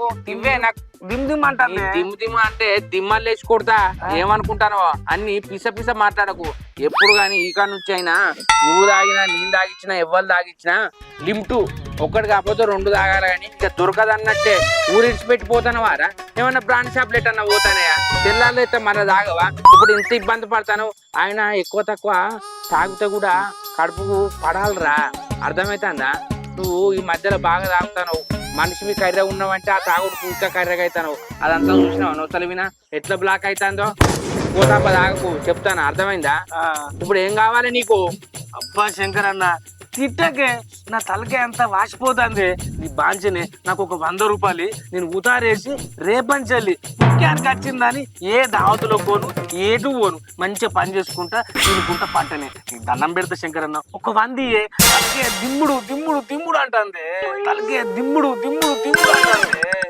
నాకు ఇవే నాకు దిమ్ దిమ్ అంటాను దిమ్ము అంటే దిమ్మలు లేచి కొడతా ఏమనుకుంటానో అన్ని పిస పిస మాట్లాడకు ఎప్పుడు గాని ఈ కాడ నుంచి అయినా నువ్వు తాగినా నేను తాగిచ్చినా ఎవ్వరు తాగిచ్చినా లిమిటు ఒక్కటి కాకపోతే రెండు తాగాలి కానీ ఇంకా దొరకదన్నట్టే ఊరిడిచి పెట్టిపోతాను వారా ఏమన్నా బ్రాండ్ షాప్ ఎట్టన్నా పోతానయా తెల్లాళ్ళు అయితే మన తాగవా ఇప్పుడు ఇంత ఇబ్బంది పడతాను ఆయన ఎక్కువ తక్కువ తాగితే కూడా కడుపుకు పడాలరా అర్థమవుతుందా నువ్వు ఈ మధ్యలో బాగా తాగుతావు మనిషివి కర్రె ఉన్నావంటే ఆ తాగుడు ఇంకా కర్రెగా అవుతావు అదంతా చూసినావు నొసలు వినా ఎట్లా బ్లాక్ అవుతుందో పోతాప తాగకు చెప్తాను అర్థమైందా ఇప్పుడు ఏం కావాలి నీకు అబ్బా శంకర్ అన్న తిట్టకే నా తలకే అంత వాసిపోతుంది నీ బాంచనే నాకు ఒక 100 రూపాయలు నేను ఉతారేసి రేపంచల్లి ముఖ్యానికి వచ్చిందని ఏ దావతులో పోను ఏటు పోను మంచిగా పని చేసుకుంటా తినుకుంటా పంటనే నీకు దండం పెడతా శంకర్ అన్న ఒక 100 తలకే దిమ్ముడు దిమ్ముడు దిమ్ముడు అంటుంది తలకే దిమ్ముడు దిమ్ముడు దిమ్ముడు అంటుంది